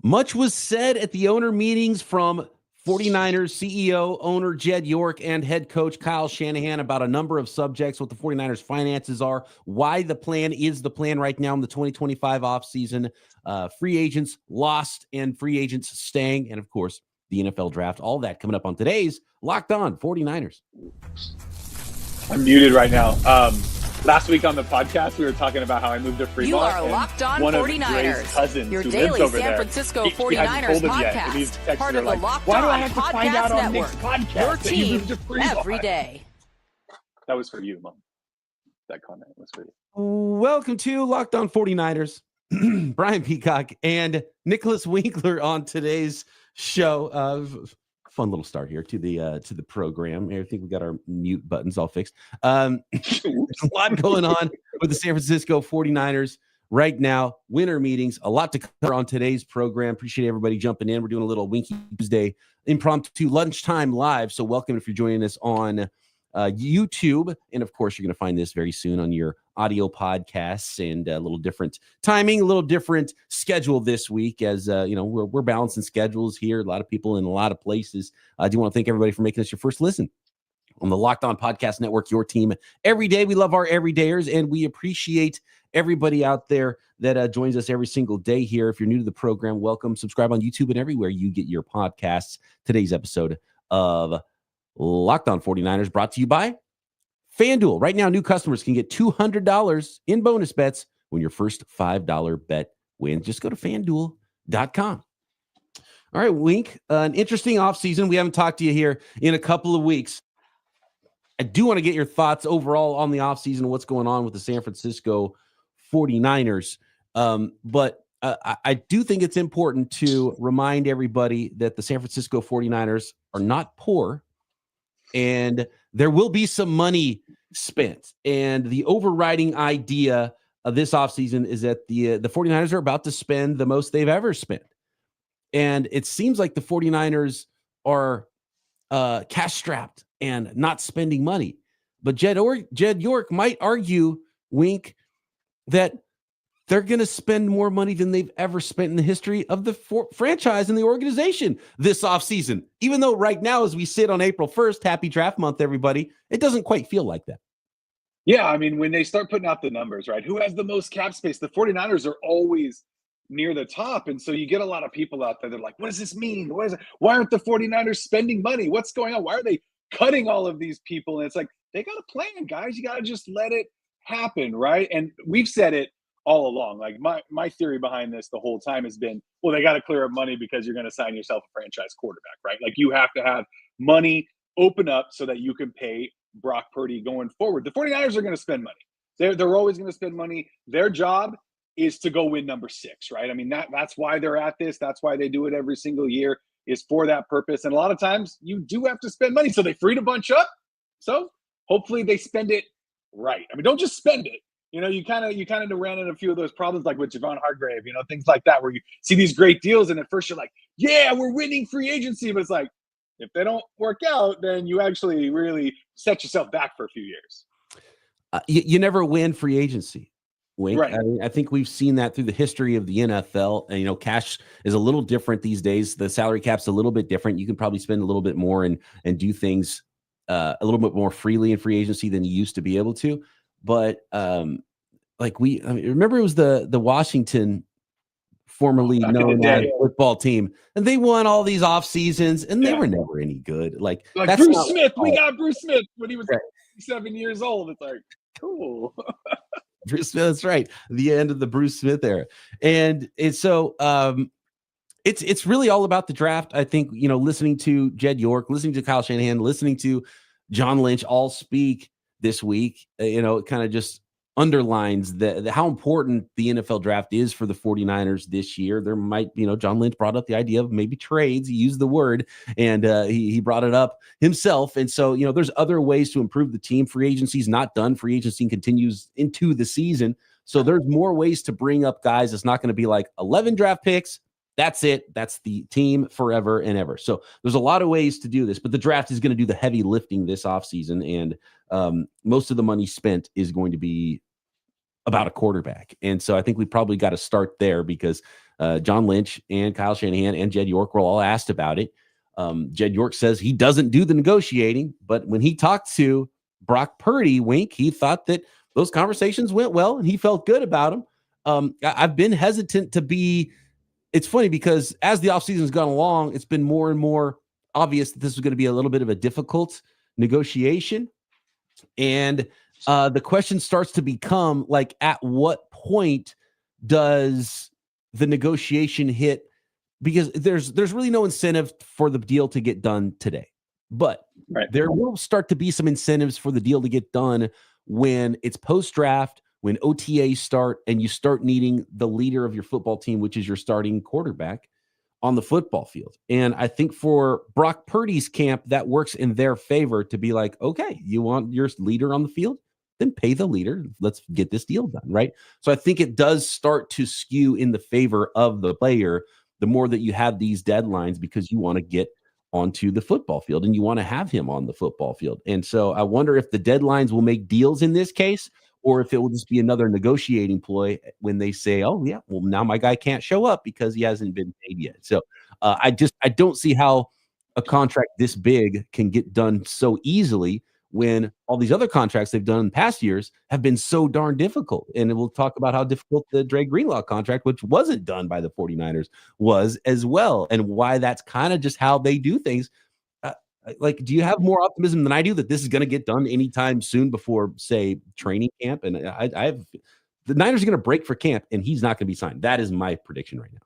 Much was said at the owner meetings from 49ers CEO, owner Jed York, and head coach Kyle Shanahan about a number of subjects, what the 49ers finances are, why the plan is the plan right now in the 2025 offseason, free agents lost and free agents staying, and of course, the NFL draft. All that coming up on today's Locked On 49ers. I'm muted right now. Last week on the podcast, we were talking about how I moved to Fremont. You are Locked On 49ers, your daily San Francisco 49ers podcast, part of the Locked On Podcast Network, your team every day. That was for you, Mom. That comment was for you. Welcome to Locked On 49ers. Brian Peacock and Nicholas Winkler on today's show. Fun little start here to the program. I think we got our mute buttons all fixed. There's a lot going on with the San Francisco 49ers right now. Winter meetings, a lot to cover on today's program. Appreciate everybody jumping in. We're doing a little Winky Tuesday impromptu lunchtime live. So welcome if you're joining us on YouTube. And of course, you're going to find this very soon on your audio podcasts, and a little different timing, a little different schedule this week as we're balancing schedules here. A lot of people in a lot of places. I do want to thank everybody for making us your first listen on the Locked On Podcast Network, your team every day. We love our everydayers, and we appreciate everybody out there that joins us every single day here. If you're new to the program, welcome. Subscribe on YouTube and everywhere you get your podcasts. Today's episode of Locked On 49ers brought to you by FanDuel. Right now, new customers can get $200 in bonus bets when your first $5 bet wins. Just go to FanDuel.com. All right, Wink, an interesting offseason. We haven't talked to you here in a couple of weeks. I do want to get your thoughts overall on the offseason, what's going on with the San Francisco 49ers. But I do think it's important to remind everybody that the San Francisco 49ers are not poor, and there will be some money spent. And the overriding idea of this offseason is that the 49ers are about to spend the most they've ever spent. And it seems like the 49ers are cash strapped and not spending money. But Jed York might argue, Wink, that they're going to spend more money than they've ever spent in the history of the franchise and the organization this offseason. Even though right now, as we sit on April 1st, happy draft month, everybody, it doesn't quite feel like that. Yeah, I mean, when they start putting out the numbers, right, who has the most cap space? The 49ers are always near the top. And so you get a lot of people out there. They're like, what does this mean? Why aren't the 49ers spending money? What's going on? Why are they cutting all of these people? And it's like, they got a plan, guys. You got to just let it happen, right? And we've said it all along. Like my theory behind this the whole time has been, well, they got to clear up money because you're going to sign yourself a franchise quarterback, right? Like you have to have money open up so that you can pay Brock Purdy going forward. The 49ers are going to spend money. They're always going to spend money. Their job is to go win number 6, right? I mean, that's why they're at this. That's why they do it every single year, is for that purpose. And a lot of times you do have to spend money. So they freed a bunch up. So hopefully they spend it right. I mean, don't just spend it. You kind of ran into a few of those problems, like with Javon Hargrave, things like that, where you see these great deals and at first you're like, yeah, we're winning free agency. But it's like, if they don't work out, then you actually really set yourself back for a few years. You never win free agency, Wink. Right. I think we've seen that through the history of the NFL. And, cash is a little different these days. The salary cap's a little bit different. You can probably spend a little bit more and do things a little bit more freely in free agency than you used to be able to. But remember it was the Washington, formerly known as football team, and they won all these off seasons, and they were never any good. Like that's Bruce Smith, we got Bruce Smith when he was 7 years old. It's like cool. Bruce Smith, that's right. The end of the Bruce Smith era, and it's so it's really all about the draft. I think listening to Jed York, listening to Kyle Shanahan, listening to John Lynch all speak this week, it kind of just underlines how important the NFL draft is for the 49ers this year. There might, John Lynch brought up the idea of maybe trades. He used the word, and he brought it up himself. And so, there's other ways to improve the team. Free agency is not done. Free agency continues into the season. So there's more ways to bring up guys. It's not going to be like 11 draft picks. That's it. That's the team forever and ever. So there's a lot of ways to do this, but the draft is going to do the heavy lifting this offseason. And most of the money spent is going to be about a quarterback. And so I think we probably got to start there because John Lynch and Kyle Shanahan and Jed York were all asked about it. Jed York says he doesn't do the negotiating, but when he talked to Brock Purdy, Wink, he thought that those conversations went well and he felt good about them. I've been hesitant to be. It's funny because as the offseason has gone along, it's been more and more obvious that this is going to be a little bit of a difficult negotiation. And the question starts to become like, at what point does the negotiation hit? Because there's really no incentive for the deal to get done today. But there will start to be some incentives for the deal to get done when it's post-draft, when OTAs start, and you start needing the leader of your football team, which is your starting quarterback, on the football field. And I think for Brock Purdy's camp, that works in their favor to be like, okay, you want your leader on the field? Then pay the leader. Let's get this deal done, right? So I think it does start to skew in the favor of the player the more that you have these deadlines, because you want to get onto the football field and you want to have him on the football field. And so I wonder if the deadlines will make deals in this case, or if it will just be another negotiating ploy when they say, oh yeah, well now my guy can't show up because he hasn't been paid yet. So I don't see how a contract this big can get done so easily when all these other contracts they've done in past years have been so darn difficult. And we'll talk about how difficult the Dre Greenlaw contract, which wasn't done by the 49ers, was as well, and why that's kind of just how they do things. Like, do you have more optimism than I do that this is going to get done anytime soon before, say, training camp? And I have the Niners are going to break for camp, and he's not going to be signed. That is my prediction right now.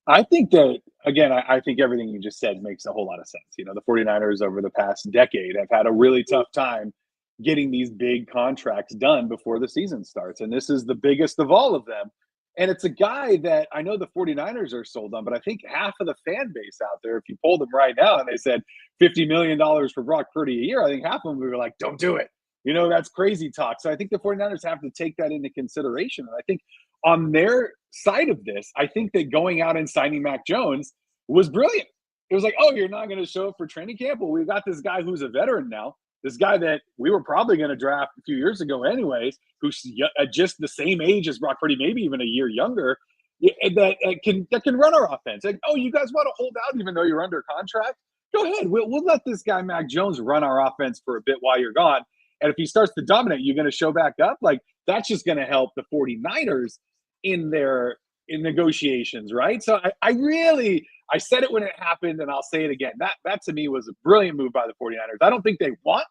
I think that, again, I think everything you just said makes a whole lot of sense. You know, the 49ers over the past decade have had a really tough time getting these big contracts done before the season starts. And this is the biggest of all of them. And it's a guy that I know the 49ers are sold on, but I think half of the fan base out there, if you polled them right now and they said $50 million for Brock Purdy a year, I think half of them would be like, don't do it. You know, that's crazy talk. So I think the 49ers have to take that into consideration. And I think on their side of this, I think that going out and signing Mac Jones was brilliant. It was like, oh, you're not going to show up for training camp? Well, we've got this guy who's a veteran now, this guy that we were probably going to draft a few years ago anyways, who's just the same age as Brock Purdy, maybe even a year younger, that can run our offense. Like, oh, you guys want to hold out even though you're under contract? Go ahead. We'll let this guy Mac Jones run our offense for a bit while you're gone. And if he starts to dominate, you're going to show back up. Like, that's just going to help the 49ers in negotiations, right? So I said it when it happened, and I'll say it again. That to me was a brilliant move by the 49ers. I don't think they want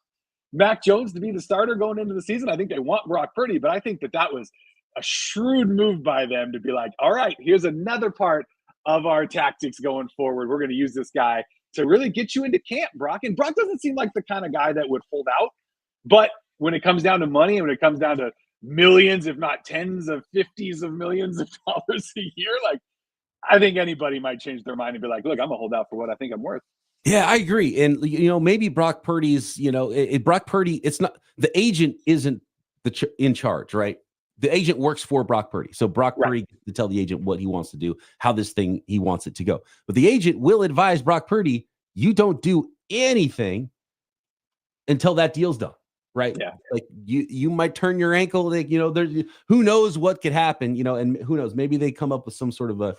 Mac Jones to be the starter going into the season. I think they want Brock Purdy, but I think that was a shrewd move by them to be like, all right, here's another part of our tactics going forward. We're going to use this guy to really get you into camp, Brock. And Brock doesn't seem like the kind of guy that would hold out. But when it comes down to money and when it comes down to millions, if not tens of 50s of millions of dollars a year, like, I think anybody might change their mind and be like, look, I'm going to hold out for what I think I'm worth. Yeah, I agree. And, you know, maybe Brock Purdy's, you know, Brock Purdy, it's not, the agent isn't in charge, right? The agent works for Brock Purdy. So Brock Purdy gets to tell the agent what he wants to do, how this thing, he wants it to go. But the agent will advise Brock Purdy, you don't do anything until that deal's done. Right. Yeah. Like you might turn your ankle. Like, you know, there's who knows what could happen, you know, and who knows, maybe they come up with some sort of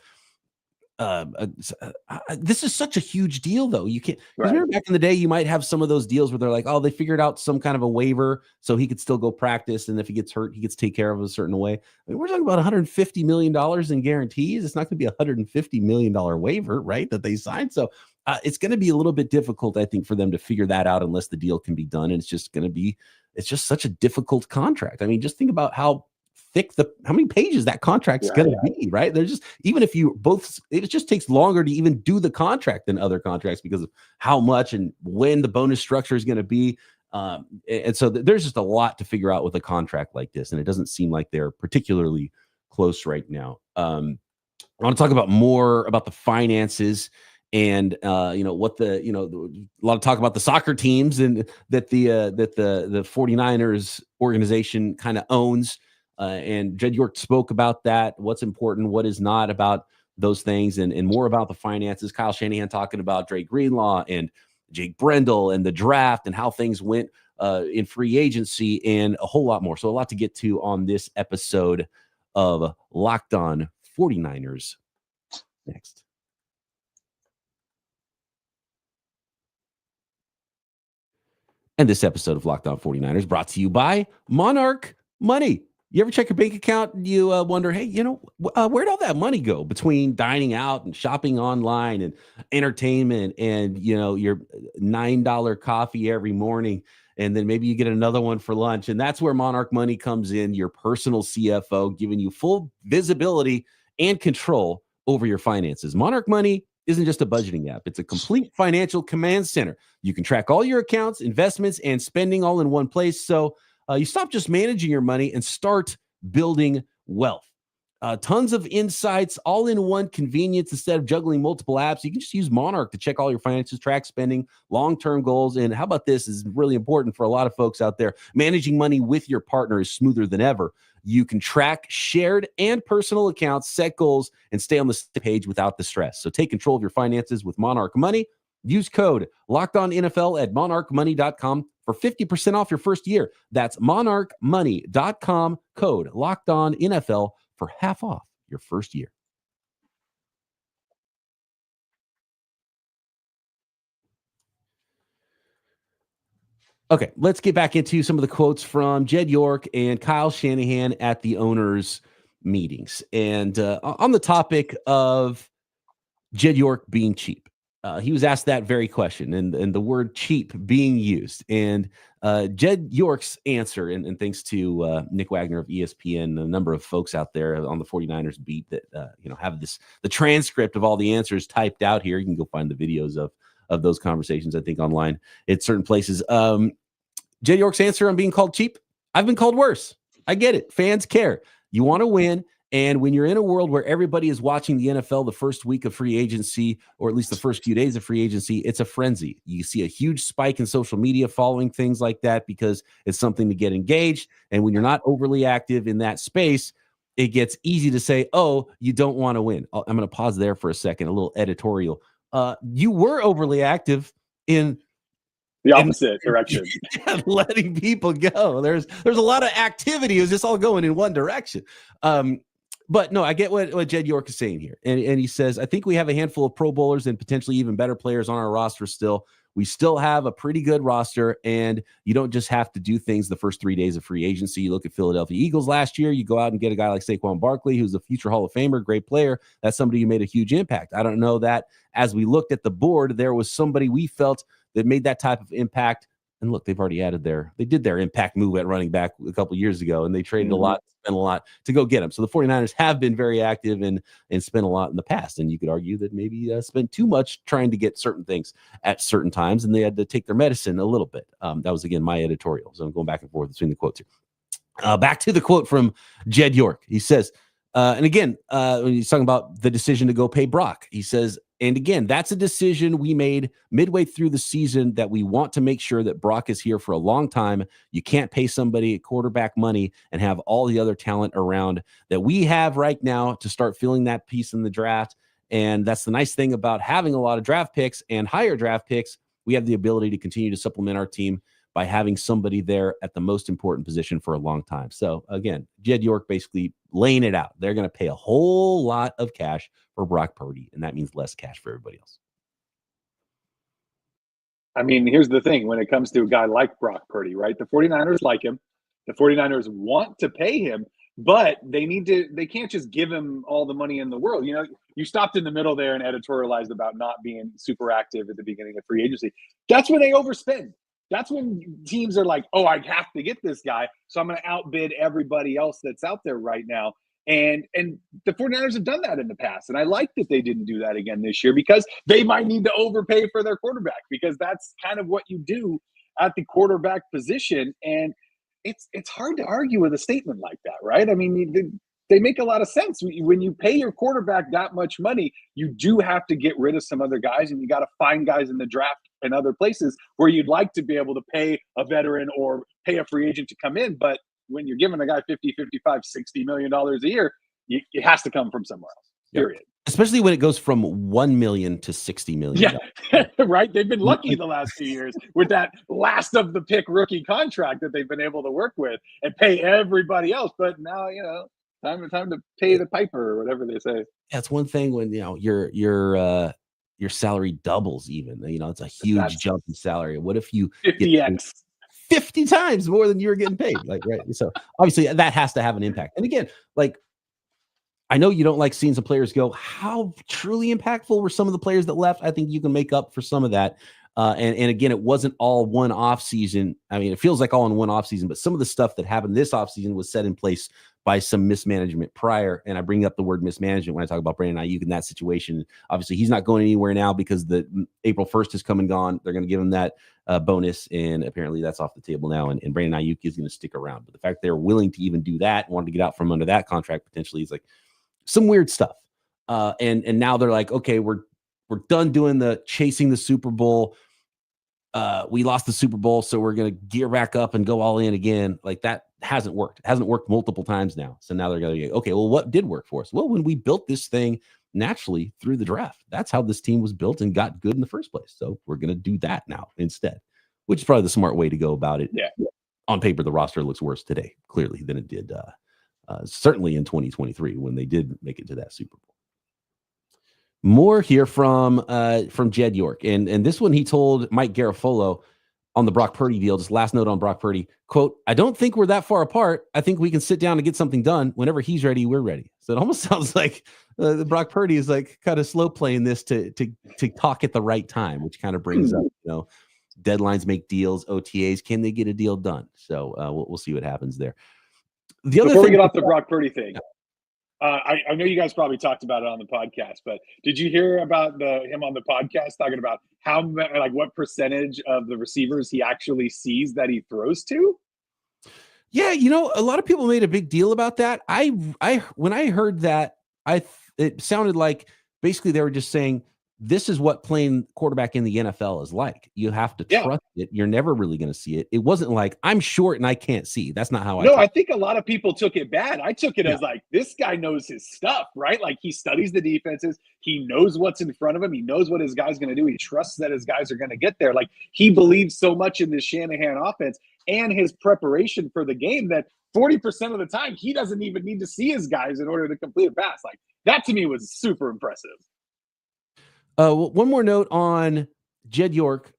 this is such a huge deal though. You can't, remember back in the day, you might have some of those deals where they're like, oh, they figured out some kind of a waiver so he could still go practice. And if he gets hurt, he gets taken care of a certain way. I mean, we're talking about $150 million in guarantees. It's not going to be a $150 million waiver, right? That they signed. So it's going to be a little bit difficult, I think, for them to figure that out unless the deal can be done. And it's just such a difficult contract. I mean, just think about how thick how many pages that contract's going to be, right? There's just, even if you both, it just takes longer to even do the contract than other contracts because of how much and when the bonus structure is going to be. And so there's just a lot to figure out with a contract like this. And it doesn't seem like they're particularly close right now. I want to talk about more about the finances and you know what a lot of talk about the soccer teams and that the 49ers organization kind of owns, and Jed York spoke about that, what's important, what is not about those things, and more about the finances. Kyle Shanahan talking about Dre Greenlaw and Jake Brendel and the draft and how things went in free agency and a whole lot more. So a lot to get to on this episode of Locked On 49ers. Next. And this episode of Locked On 49ers brought to you by Monarch Money. You ever check your bank account and you wonder, hey, where'd all that money go between dining out and shopping online and entertainment and, your $9 coffee every morning, and then maybe you get another one for lunch. And that's where Monarch Money comes in, your personal CFO, giving you full visibility and control over your finances. Monarch Money isn't just a budgeting app. It's a complete financial command center. You can track all your accounts, investments, and spending all in one place. So you stop just managing your money and start building wealth. Tons of insights, all in one convenience. Instead of juggling multiple apps, you can just use Monarch to check all your finances, track spending, long-term goals. And how about this is really important for a lot of folks out there. Managing money with your partner is smoother than ever. You can track shared and personal accounts, set goals, and stay on the same page without the stress. So take control of your finances with Monarch Money. Use code LOCKEDONNFL at monarchmoney.com for 50% off your first year. That's monarchmoney.com, code LOCKEDONNFL for half off your first year. Okay, let's get back into some of the quotes from Jed York and Kyle Shanahan at the owners' meetings. And on the topic of Jed York being cheap, he was asked that very question and the word cheap being used. And Jed York's answer, and thanks to Nick Wagner of ESPN, a number of folks out there on the 49ers beat that have the transcript of all the answers typed out here. You can go find the videos of those conversations, I think, online at certain places. Jed York's answer on being called cheap: I've been called worse. I get it. Fans care. You want to win. And when you're in a world where everybody is watching the NFL the first week of free agency, or at least the first few days of free agency, it's a frenzy. You see a huge spike in social media following things like that because it's something to get engaged. And when you're not overly active in that space, it gets easy to say, oh, you don't want to win. I'm going to pause there for a second, a little editorial. You were overly active in the opposite direction, letting people go. There's a lot of activity. It was just all going in one direction. But no, I get what Jed York is saying here. And he says, I think we have a handful of Pro Bowlers and potentially even better players on our roster still. We still have a pretty good roster, and you don't just have to do things the first 3 days of free agency. You look at Philadelphia Eagles last year, you go out and get a guy like Saquon Barkley, who's a future Hall of Famer, great player. That's somebody who made a huge impact. I don't know that as we looked at the board, there was somebody we felt that made that type of impact. And look, they've already they did their impact move at running back a couple years ago, and they traded a lot, spent a lot to go get him. So the 49ers have been very active and spent a lot in the past. And you could argue that maybe spent too much trying to get certain things at certain times, and they had to take their medicine a little bit. That was, again, my editorial. So I'm going back and forth between the quotes here. Back to the quote from Jed York. He says, and again, when he's talking about the decision to go pay Brock, he says, and again, that's a decision we made midway through the season that we want to make sure that Brock is here for a long time. You can't pay somebody quarterback money and have all the other talent around that we have right now to start filling that piece in the draft. And that's the nice thing about having a lot of draft picks and higher draft picks. We have the ability to continue to supplement our team by having somebody there at the most important position for a long time. So again, Jed York basically laying it out. They're going to pay a whole lot of cash for Brock Purdy, and that means less cash for everybody else. I mean, here's the thing. When it comes to a guy like Brock Purdy, right? The 49ers like him. The 49ers want to pay him, but they can't just give him all the money in the world. You stopped in the middle there and editorialized about not being super active at the beginning of free agency. That's when they overspend. That's when teams are like, oh, I have to get this guy, so I'm going to outbid everybody else that's out there right now. And the 49ers have done that in the past. And I like that they didn't do that again this year because they might need to overpay for their quarterback, because that's kind of what you do at the quarterback position. And it's hard to argue with a statement like that, right? I mean, they make a lot of sense. When you pay your quarterback that much money, you do have to get rid of some other guys, and you got to find guys in the draft and other places where you'd like to be able to pay a veteran or pay a free agent to come in. But when you're giving a guy $50, $55, $60 million a year, it has to come from somewhere else, period. Especially when it goes from 1 million to 60 million. Yeah, right. They've been lucky the last few years with that last of the pick rookie contract that they've been able to work with and pay everybody else. But now, time to pay the piper or whatever they say. That's one thing when your salary doubles. Even it's a huge jump in salary. What if you 50x? 50 times more than you were getting paid? Right. So obviously that has to have an impact. And again, I know you don't like seeing some players go. How truly impactful were some of the players that left? I think you can make up for some of that. And again, it wasn't all one off season. I mean, it feels like all in one off season, but some of the stuff that happened this off season was set in place by some mismanagement prior. And I bring up the word mismanagement when I talk about Brandon Ayuk in that situation. Obviously, he's not going anywhere now because the April 1st has come and gone. They're going to give him that bonus, and apparently that's off the table now. And Brandon Ayuk is going to stick around. But the fact they're willing to even do that, wanted to get out from under that contract potentially, is some weird stuff. And now they're like, okay, we're done doing the chasing the Super Bowl. We lost the Super Bowl, so we're going to gear back up and go all in again. That hasn't worked. It hasn't worked multiple times now. So now they're going to go, okay, well, what did work for us? Well, when we built this thing naturally through the draft, that's how this team was built and got good in the first place. So we're going to do that now instead, which is probably the smart way to go about it. Yeah. On paper, the roster looks worse today, clearly, than it did certainly in 2023 when they did make it to that Super Bowl. More here from Jed York. And this one he told Mike Garafolo on the Brock Purdy deal, just last note on Brock Purdy, quote, "I don't think we're that far apart. I think we can sit down and get something done. Whenever he's ready, we're ready." So it almost sounds like the Brock Purdy is kind of slow playing this to talk at the right time, which kind of brings up, deadlines make deals, OTAs. Can they get a deal done? So we'll see what happens there. Before we get off the Brock Purdy thing, I know you guys probably talked about it on the podcast, but did you hear about him on the podcast talking about what percentage of the receivers he actually sees that he throws to? Yeah, a lot of people made a big deal about that. When I heard that, it sounded like basically they were just saying, this is what playing quarterback in the NFL is like. You have to trust it. You're never really going to see it. It wasn't like, I'm short and I can't see. That's not how I think a lot of people took it bad. I took it as this guy knows his stuff, right? He studies the defenses. He knows what's in front of him. He knows what his guy's going to do. He trusts that his guys are going to get there. He believes so much in this Shanahan offense and his preparation for the game that 40% of the time he doesn't even need to see his guys in order to complete a pass. That to me was super impressive. One more note on Jed York.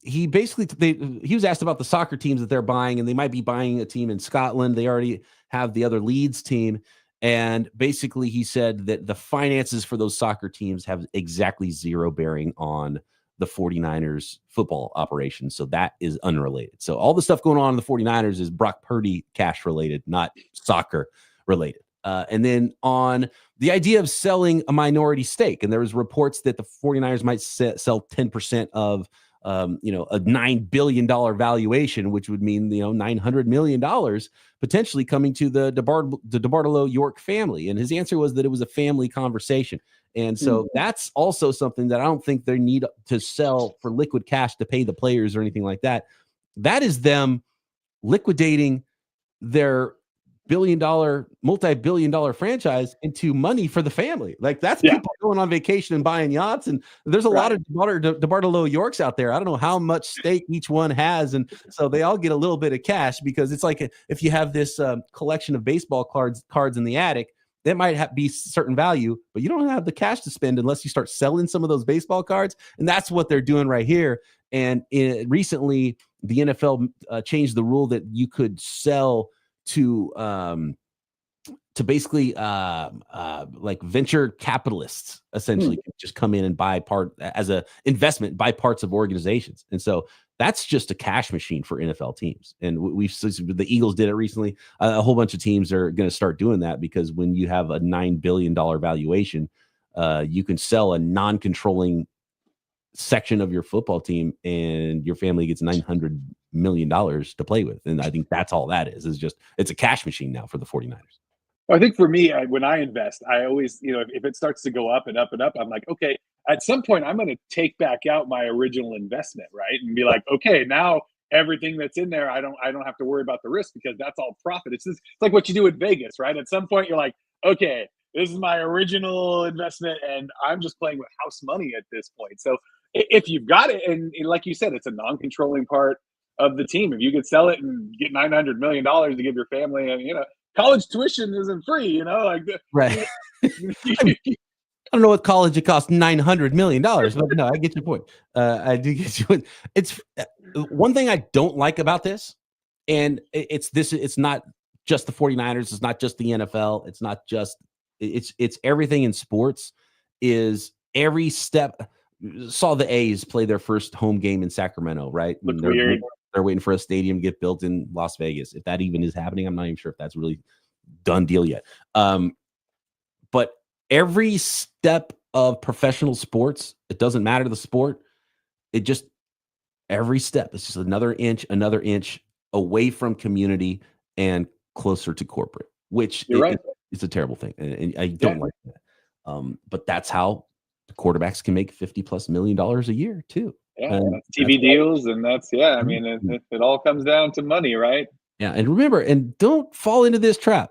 He was asked about the soccer teams that they're buying, and they might be buying a team in Scotland. They already have the other Leeds team. And basically he said that the finances for those soccer teams have exactly zero bearing on the 49ers football operation. So that is unrelated. So all the stuff going on in the 49ers is Brock Purdy cash related, not soccer related. And then on the idea of selling a minority stake, and there was reports that the 49ers might sell 10% of, a $9 billion valuation, which would mean, $900 million potentially coming to the DeBartolo York family. And his answer was that it was a family conversation. And so that's also something that I don't think they need to sell for liquid cash to pay the players or anything like that. That is them liquidating their multi-billion dollar franchise into money for the family. That's people going on vacation and buying yachts. And there's a lot of DeBartolo Yorks out there. I don't know how much stake each one has. And so they all get a little bit of cash, because it's like if you have this collection of baseball cards in the attic, that might be certain value, but you don't have the cash to spend unless you start selling some of those baseball cards. And that's what they're doing right here. And recently the NFL changed the rule that you could sell to basically venture capitalists essentially just come in and buy as a investment, buy parts of organizations. And so that's just a cash machine for NFL teams. And the Eagles did it recently. A whole bunch of teams are going to start doing that, because when you have a $9 billion valuation, you can sell a non-controlling section of your football team and your family gets $900 million to play with. And I think that's all that is just, it's a cash machine now for the 49ers. Well, I think for me, when I invest, I always, if it starts to go up and up and up, I'm like, okay, at some point I'm going to take back out my original investment, right? And be like, okay, now everything that's in there, I don't have to worry about the risk, because that's all profit. It's like what you do in Vegas, right? At some point you're like, okay, This is my original investment, and I'm just playing with house money at this point. So if you've got it, and like you said, it's a non-controlling part of the team. If you could sell it and get $900 million to give your family, and college tuition isn't free, like right. I don't know what college it costs $900 million, but no, I get your point. I do get you. It's one thing I don't like about this, and it's not just the 49ers. It's not just the NFL. It's not just, it's everything in sports. Is every step. Saw the A's play their first home game in Sacramento, right? They're waiting for a stadium to get built in Las Vegas. If that even is happening, I'm not even sure if that's really done deal yet. But every step of professional sports, it doesn't matter the sport. Every step is just another inch away from community and closer to corporate, which it's a terrible thing. And I don't like that. But that's how the quarterbacks can make $50+ million a year too. Yeah, TV deals, and that's I mean, it all comes down to money, right? Yeah, and remember, and don't fall into this trap.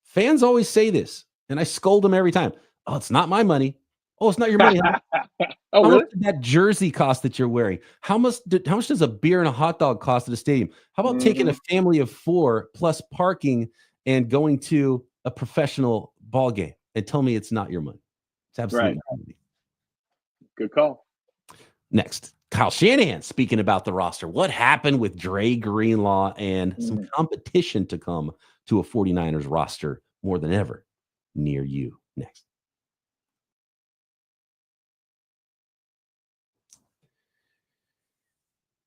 Fans always say this, and I scold them every time. Oh, it's not my money. Oh, it's not your money. Oh, how really? much did that jersey cost that you're wearing? How much does a beer and a hot dog cost at a stadium? How about taking a family of 4 plus parking and going to a professional ball game and tell me it's not your money? It's absolutely right. Good call. Next, Kyle Shanahan speaking about the roster. What happened with Dre Greenlaw and some competition to come to a 49ers roster more than ever near you. Next.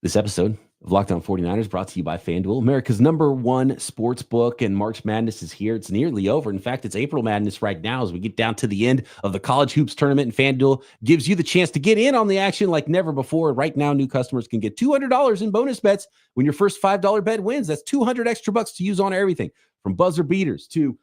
This episode of Locked On 49ers brought to you by FanDuel, America's #1 sports book, and March Madness is here. It's nearly over. In fact, it's April Madness right now as we get down to the end of the college hoops tournament, and FanDuel gives you the chance to get in on the action like never before. Right now, new customers can get $200 in bonus bets when your first $5 bet wins. That's $200 extra bucks to use on everything from buzzer beaters to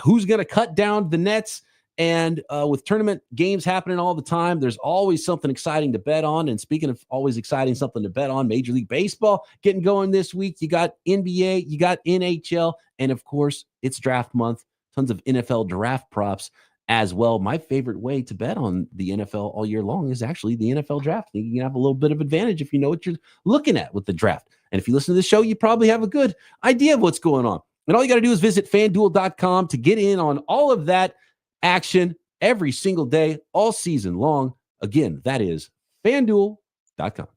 who's going to cut down the nets. And with tournament games happening all the time, there's always something exciting to bet on. And speaking of always exciting something to bet on, Major League Baseball getting going this week. You got NBA, you got NHL, and of course, it's draft month. Tons of NFL draft props as well. My favorite way to bet on the NFL all year long is actually the NFL draft. You can have a little bit of advantage if you know what you're looking at with the draft. And if you listen to the show, you probably have a good idea of what's going on. And all you got to do is visit FanDuel.com to get in on all of that action every single day, all season long. Again, that is FanDuel.com.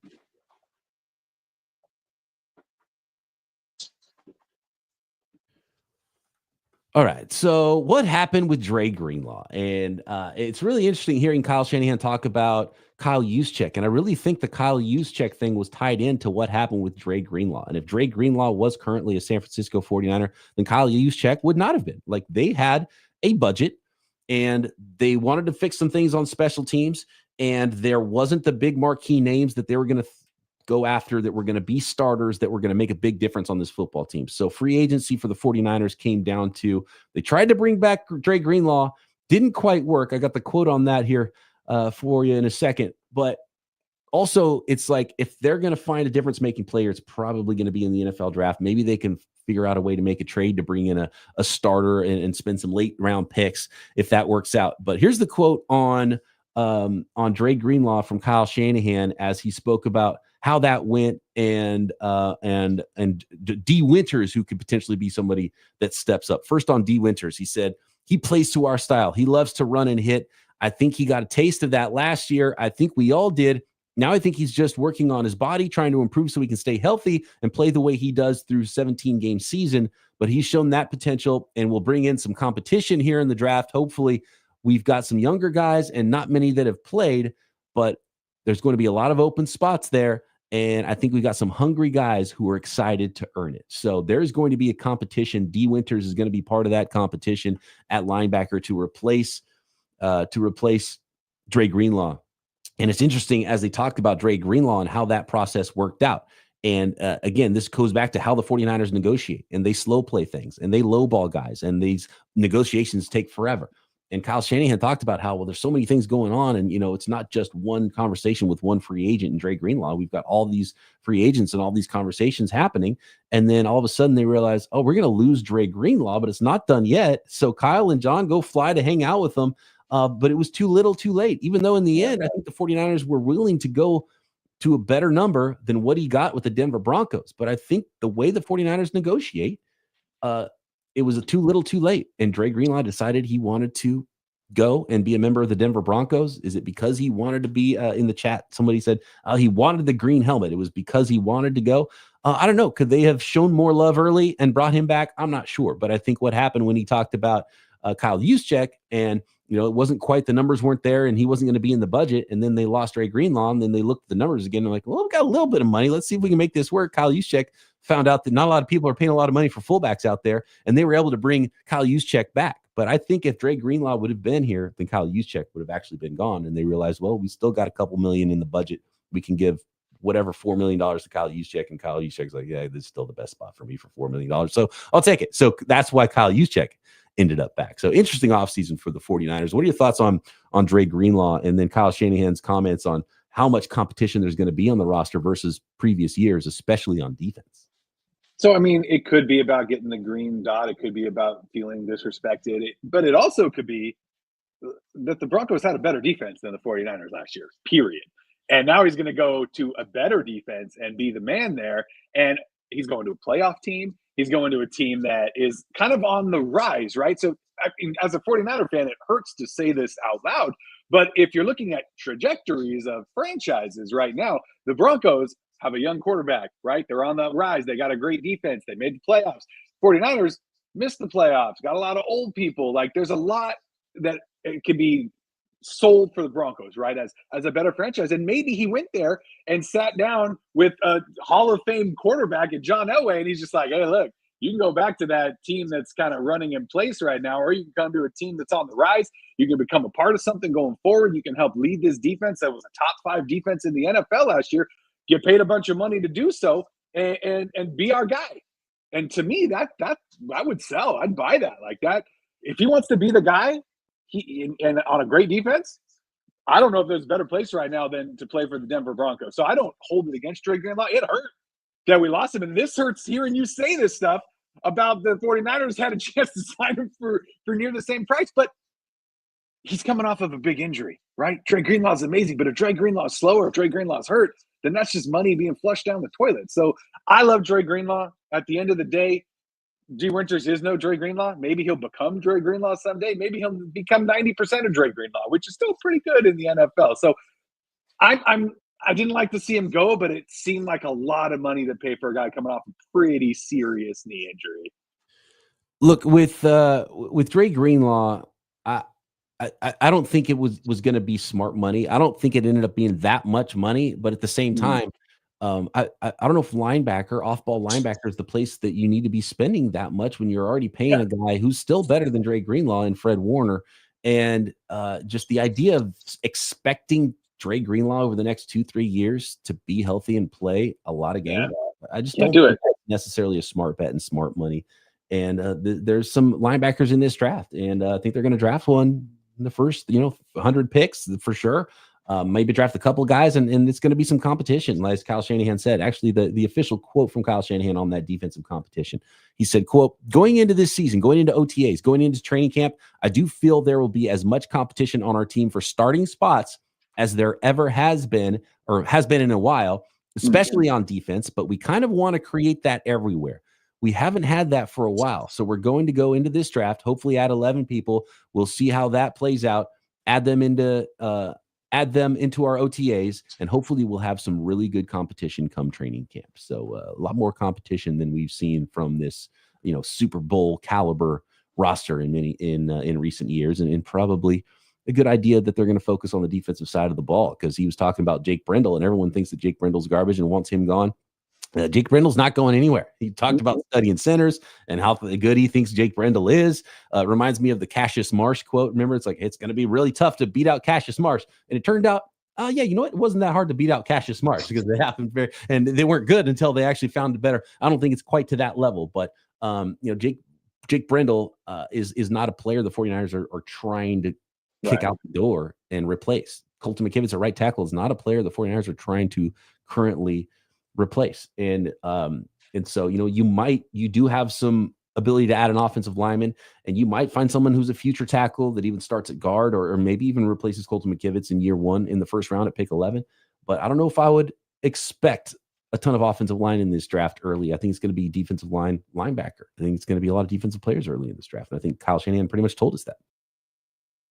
All right, so what happened with Dre Greenlaw? And it's really interesting hearing Kyle Shanahan talk about Kyle Juszczyk. And I really think the Kyle Juszczyk thing was tied into what happened with Dre Greenlaw. And if Dre Greenlaw was currently a San Francisco 49er, then Kyle Juszczyk would not have been. Like, they had a budget, and they wanted to fix some things on special teams, and there wasn't the big marquee names that they were going to go after that were going to be starters that were going to make a big difference on this football team. So free agency for the 49ers came down to, they tried to bring back Dre Greenlaw, didn't quite work. I got the quote on that here for you in a second. But also, it's like, if they're going to find a difference-making player, it's probably going to be in the NFL draft. Maybe they can figure out a way to make a trade to bring in a starter and spend some late-round picks if that works out. But here's the quote on Dre Greenlaw from Kyle Shanahan as he spoke about how that went, and D. Winters, who could potentially be somebody that steps up. First on D. Winters, he said, he plays to our style. He loves to run and hit. I think he got a taste of that last year. I think we all did. Now I think he's just working on his body, trying to improve so he can stay healthy and play the way he does through 17-game season. But he's shown that potential, and we'll bring in some competition here in the draft. Hopefully we've got some younger guys and not many that have played, but there's going to be a lot of open spots there. And I think we got some hungry guys who are excited to earn it. So there's going to be a competition. D. Winters is going to be part of that competition at linebacker to replace Dre Greenlaw. And it's interesting as they talked about Dre Greenlaw and how that process worked out. And again, this goes back to how the 49ers negotiate, and they slow play things, and they lowball guys, and these negotiations take forever. And Kyle Shanahan talked about how, well, there's so many things going on. And, it's not just one conversation with one free agent and Dre Greenlaw. We've got all these free agents and all these conversations happening. And then all of a sudden they realize, oh, we're going to lose Dre Greenlaw, but it's not done yet. So Kyle and John go fly to hang out with them. But it was too little too late, even though in the end, I think the 49ers were willing to go to a better number than what he got with the Denver Broncos. But I think the way the 49ers negotiate, it was too little too late. And Dre Greenlaw decided he wanted to go and be a member of the Denver Broncos. Is it because he wanted to be in the chat? Somebody said he wanted the green helmet. It was because he wanted to go. I don't know. Could they have shown more love early and brought him back? I'm not sure. But I think what happened when he talked about Kyle Juszczyk and, it wasn't quite, the numbers weren't there and he wasn't going to be in the budget. And then they lost Dre Greenlaw. And then they looked at the numbers again. And like, well, we've got a little bit of money. Let's see if we can make this work. Kyle Juszczyk found out that not a lot of people are paying a lot of money for fullbacks out there. And they were able to bring Kyle Juszczyk back. But I think if Dre Greenlaw would have been here, then Kyle Juszczyk would have actually been gone. And they realized, well, we still got a couple million in the budget. We can give whatever $4 million to Kyle Juszczyk. And Kyle Juszczyk's like, yeah, this is still the best spot for me for $4 million. So I'll take it. So that's why Kyle Juszczyk ended up back. So interesting offseason for the 49ers. What are your thoughts on Dre Greenlaw and then Kyle Shanahan's comments on how much competition there's going to be on the roster versus previous years, especially on defense? So, I mean, it could be about getting the green dot. It could be about feeling disrespected. But it also could be that the Broncos had a better defense than the 49ers last year, period. And now he's going to go to a better defense and be the man there. And he's going to a playoff team. He's going to a team that is kind of on the rise, right? So, I mean, as a 49er fan, it hurts to say this out loud. But if you're looking at trajectories of franchises right now, the Broncos have a young quarterback, right? They're on the rise. They got a great defense. They made the playoffs. 49ers missed the playoffs, got a lot of old people. Like, there's a lot that it could be sold for the Broncos, right, as a better franchise. And maybe he went there and sat down with a Hall of Fame quarterback at John Elway, and he's just like, hey, look, you can go back to that team that's kind of running in place right now, or you can come to a team that's on the rise. You can become a part of something going forward. You can help lead this defense that was a top 5 defense in the NFL last year, get paid a bunch of money to do so, and be our guy. And to me, that I would sell. I'd buy that. Like that. If he wants to be the guy, and on a great defense, I don't know if there's a better place right now than to play for the Denver Broncos. So I don't hold it against Dre Greenlaw. It hurt that we lost him. And this hurts hearing you say this stuff about the 49ers had a chance to sign him for near the same price. But he's coming off of a big injury, right? Dre Greenlaw is amazing. But if Dre Greenlaw is slow or if Dre Greenlaw is hurt, then that's just money being flushed down the toilet. So I love Dre Greenlaw. At the end of the day, G. Winters is no Dre Greenlaw. Maybe he'll become Dre Greenlaw someday. Maybe he'll become 90% of Dre Greenlaw, which is still pretty good in the NFL. So I didn't like to see him go, but it seemed like a lot of money to pay for a guy coming off a pretty serious knee injury. Look, with Dre Greenlaw, I don't think it was going to be smart money. I don't think it ended up being that much money, but at the same time, I don't know if off-ball linebacker is the place that you need to be spending that much when you're already paying a guy who's still better than Dre Greenlaw and Fred Warner. And just the idea of expecting Dre Greenlaw over the next 2-3 years to be healthy and play a lot of games, I just don't think that's necessarily a smart bet and smart money. And there's some linebackers in this draft, and I think they're going to draft one in the first, 100 picks for sure. Maybe draft a couple guys, and it's going to be some competition. As Kyle Shanahan said, actually the official quote from Kyle Shanahan on that defensive competition, he said, quote, going into this season, going into OTAs, going into training camp, I do feel there will be as much competition on our team for starting spots as there ever has been or has been in a while, especially on defense, but we kind of want to create that everywhere. We haven't had that for a while. So we're going to go into this draft, hopefully add 11 people. We'll see how that plays out, add them into our OTAs, and hopefully we'll have some really good competition come training camp. So a lot more competition than we've seen from this, Super Bowl caliber roster in recent years, and probably a good idea that they're going to focus on the defensive side of the ball, because he was talking about Jake Brendel, and everyone thinks that Jake Brendel's garbage and wants him gone. Jake Brendel's not going anywhere. He talked about studying centers and how good he thinks Jake Brendel is. Reminds me of the Cassius Marsh quote. Remember, it's like, it's going to be really tough to beat out Cassius Marsh. And it turned out, it wasn't that hard to beat out Cassius Marsh, because they happened and they weren't good until they actually found it better. I don't think it's quite to that level, but Jake Jake Brendel is not a player the 49ers are trying to kick out the door and replace. Colton McKivitz at right tackle is not a player the 49ers are trying to currently replace. And so, you do have some ability to add an offensive lineman, and you might find someone who's a future tackle that even starts at guard or maybe even replaces Colton McKivitz in year 1 in the first round at pick 11. But I don't know if I would expect a ton of offensive line in this draft early. I think it's going to be defensive line, linebacker. I think it's going to be a lot of defensive players early in this draft. And I think Kyle Shanahan pretty much told us that.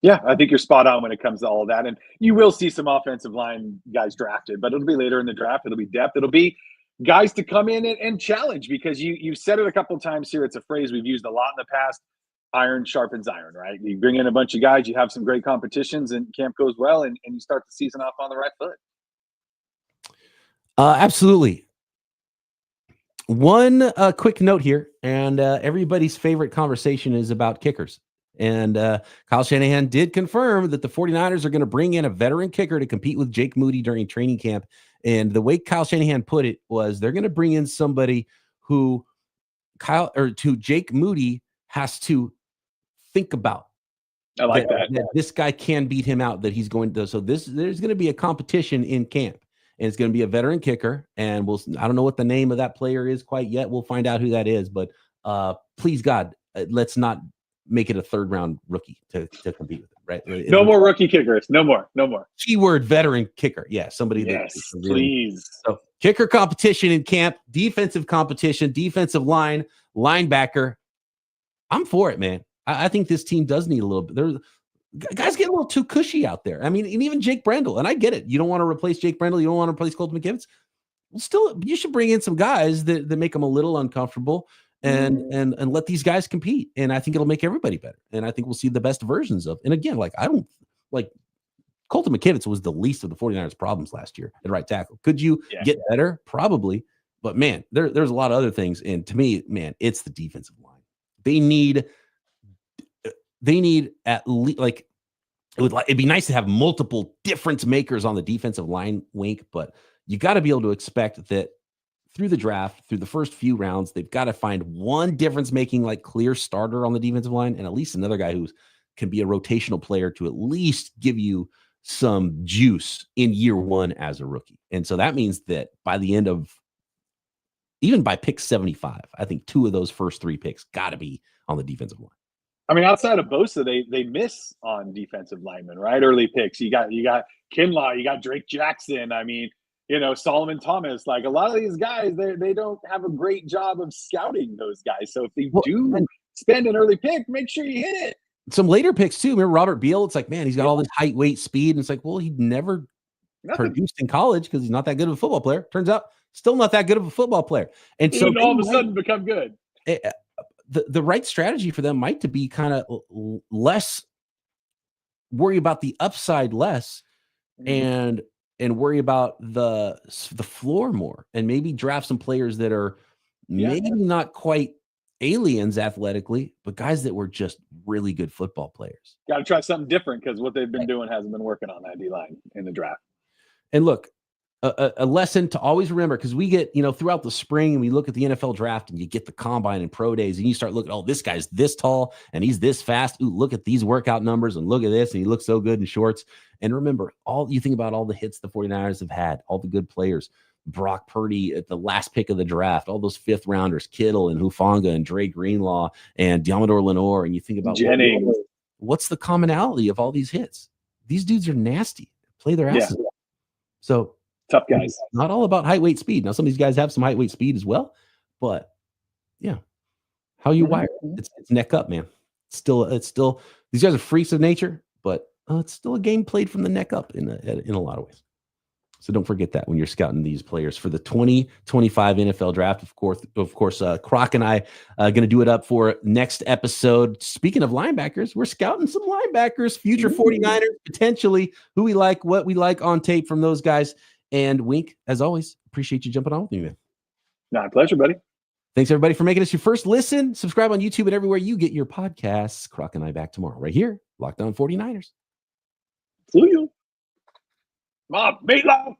Yeah, I think you're spot on when it comes to all of that. And you will see some offensive line guys drafted, but it'll be later in the draft. It'll be depth. It'll be guys to come in and challenge, because you've said it a couple of times here. It's a phrase we've used a lot in the past. Iron sharpens iron, right? You bring in a bunch of guys, you have some great competitions, and camp goes well, and you start the season off on the right foot. Absolutely. One quick note here, and everybody's favorite conversation is about kickers. And Kyle Shanahan did confirm that the 49ers are going to bring in a veteran kicker to compete with Jake Moody during training camp. And the way Kyle Shanahan put it was they're going to bring in somebody who Jake Moody has to think about. I like that this guy can beat him out, that he's going to. So there's going to be a competition in camp, and it's going to be a veteran kicker. And I don't know what the name of that player is quite yet. We'll find out who that is. But please, God, let's not make it a third round rookie to compete with him, right? No more rookie kickers. No more. Keyword veteran kicker. Yeah, somebody. Yes, please. So kicker competition in camp, defensive competition, defensive line, linebacker. I'm for it, man. I think this team does need a little bit. Guys get a little too cushy out there. I mean, and even Jake Brendel, and I get it. You don't want to replace Jake Brendel. You don't want to replace Colton McKivitz. Well, still, you should bring in some guys that make them a little uncomfortable. And let these guys compete. And I think it'll make everybody better. And I think we'll see the best versions of. And again, Colton McKivitz was the least of the 49ers problems last year at right tackle. Could you get better? Probably. But man, there's a lot of other things. And to me, man, it's the defensive line. They need at least it'd be nice to have multiple difference makers on the defensive line wing, but you got to be able to expect that through the draft, through the first few rounds, they've got to find one difference-making, clear starter on the defensive line, and at least another guy who can be a rotational player to at least give you some juice in year 1 as a rookie. And so that means that by the end of, even by pick 75, I think 2 of those first 3 picks got to be on the defensive line. I mean, outside of Bosa, they miss on defensive linemen, right? Early picks. You got Kinlaw, you got Drake Jackson. I mean, Solomon Thomas, a lot of these guys, they don't have a great job of scouting those guys. So if they do spend an early pick, make sure you hit it. Some later picks too. Remember Robert Beal? It's like, man, he's got all this height, weight, speed. And it's like, well, he never produced in college because he's not that good of a football player. Turns out still not that good of a football player. And so all of a sudden become good. The right strategy for them might to be kind of less worry about the upside less and worry about the floor more, and maybe draft some players that are maybe not quite aliens athletically, but guys that were just really good football players. Got to try something different, because what they've been doing hasn't been working on that D-line in the draft. And look, a lesson to always remember, because we get, throughout the spring, and we look at the NFL draft, and you get the combine and pro days, and you start looking, this guy's this tall and he's this fast. Ooh, look at these workout numbers, and look at this, and he looks so good in shorts. And remember, you think about all the hits the 49ers have had, all the good players, Brock Purdy at the last pick of the draft, all those 5th rounders, Kittle and Hufanga and Dre Greenlaw and Diamador Lenore. And you think about Jennings. What's the commonality of all these hits? These dudes are nasty, play their asses off. So tough guys. It's not all about height, weight, speed. Now, some of these guys have some height, weight, speed as well, but how you wire it's neck up, man. It's still these guys are freaks of nature, but it's still a game played from the neck up in a lot of ways. So don't forget that when you're scouting these players for the 2025 NFL draft. Of course, Croc and I going to do it up for next episode. Speaking of linebackers, we're scouting some linebackers, future 49ers, potentially who we like, what we like on tape from those guys. And Wink, as always, appreciate you jumping on with me, man. My pleasure, buddy. Thanks, everybody, for making us your first listen. Subscribe on YouTube and everywhere you get your podcasts. Croc and I back tomorrow right here. Locked On 49ers. See you. Mom, meatloaf.